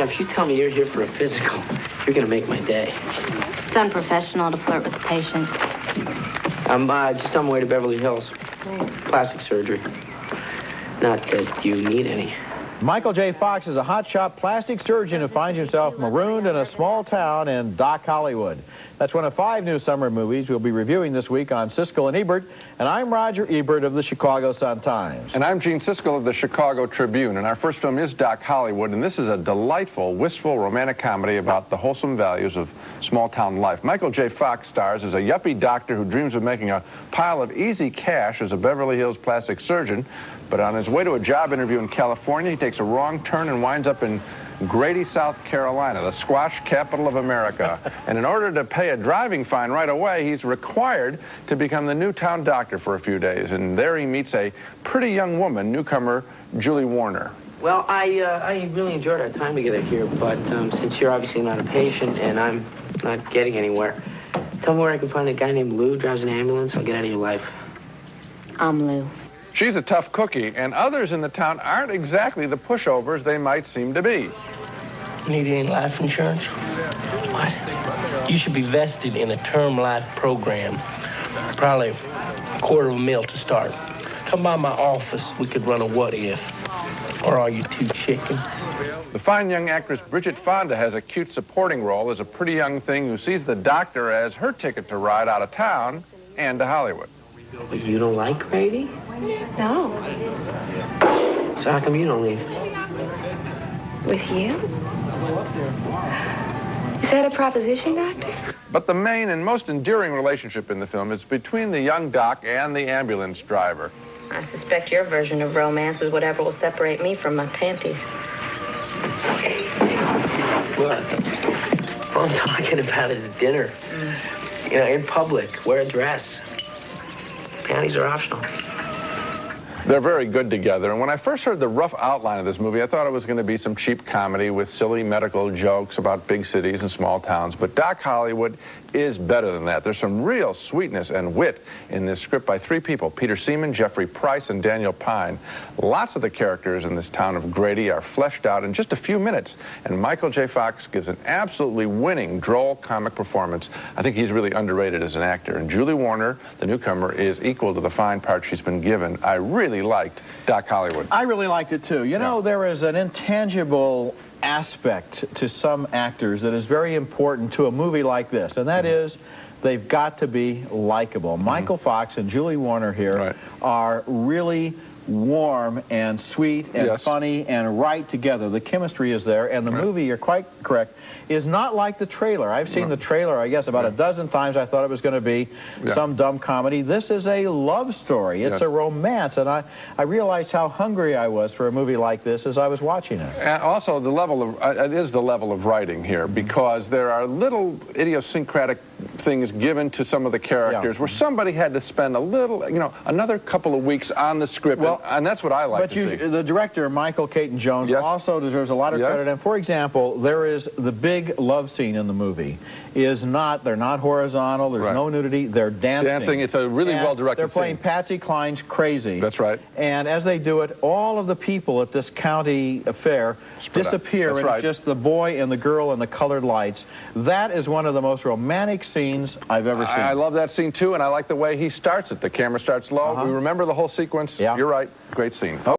know, if you tell me you're here for a physical, you're going to make my day. It's unprofessional to flirt with the patients. I'm just on my way to Beverly Hills. Plastic surgery. Not that you need any. Michael J. Fox is a hotshot plastic surgeon who finds himself marooned in a small town in Dock, Hollywood. That's one of 5 new summer movies we'll be reviewing this week on Siskel and Ebert. And I'm Roger Ebert of the Chicago Sun-Times. And I'm Gene Siskel of the Chicago Tribune. And our first film is Dock, Hollywood. And this is a delightful, wistful, romantic comedy about the wholesome values of small-town life. Michael J. Fox stars as a yuppie doctor who dreams of making a pile of easy cash as a Beverly Hills plastic surgeon. But on his way to a job interview in California, he takes a wrong turn and winds up in Grady, South Carolina, the squash capital of America. And in order to pay a driving fine right away, he's required to become the new town doctor for a few days. And there he meets a pretty young woman, newcomer Julie Warner. Well, I really enjoyed our time together here, but since you're obviously not a patient and I'm not getting anywhere, tell me where I can find a guy named Lou, drives an ambulance. I'll get out of your life. I'm Lou. She's a tough cookie, and others in the town aren't exactly the pushovers they might seem to be. You need any life insurance? What? You should be vested in a term life program. Probably $250,000 to start. Come by my office. We could run a what if. Or are you too chicken? The fine young actress Bridget Fonda has a cute supporting role as a pretty young thing who sees the doctor as her ticket to ride out of town and to Hollywood. But you don't like Grady? No. So how come you don't leave? With you? Is that a proposition, Doctor? But the main and most endearing relationship in the film is between the young doc and the ambulance driver. I suspect your version of romance is whatever will separate me from my panties. Look, all I'm talking about is dinner. You know, in public, wear a dress. Panties are optional. They're very good together, and when I first heard the rough outline of this movie, I thought it was going to be some cheap comedy with silly medical jokes about big cities and small towns, but Dock, Hollywood is better than that. There's some real sweetness and wit in this script by 3 people, Peter Seaman, Jeffrey Price, and Daniel Pine. Lots of the characters in this town of Grady are fleshed out in just a few minutes, and Michael J. Fox gives an absolutely winning, droll comic performance. I think he's really underrated as an actor, and Julie Warner, the newcomer, is equal to the fine part she's been given. I really liked Dock, Hollywood. I really liked it, too. You know, there is an intangible aspect to some actors that is very important to a movie like this, and that is they've got to be likable. Michael Fox and Julie Warner here are really warm and sweet and funny and right together. The chemistry is there, and the movie, you're quite correct, is not like the trailer. I've seen the trailer, I guess, about a dozen times. I thought it was going to be some dumb comedy. This is a love story. It's a romance, and I realized how hungry I was for a movie like this as I was watching it. And also, the level of it is the level of writing here, because there are little idiosyncratic things given to some of the characters where somebody had to spend a little, you know, another couple of weeks on the script, and that's what I like to see. But the director, Michael Caton Jones, also deserves a lot of credit. And for example, there is the big love scene in the movie. They're not horizontal, there's no nudity, they're dancing. It's a really well-directed scene. They're playing Patsy Cline's Crazy. That's right. And as they do it, all of the people at this county affair disappear, and it's just the boy and the girl and the colored lights. That is one of the most romantic scenes I've ever seen. I love that scene, too, and I like the way he starts it. The camera starts low. We remember the whole sequence. You're right. Great scene.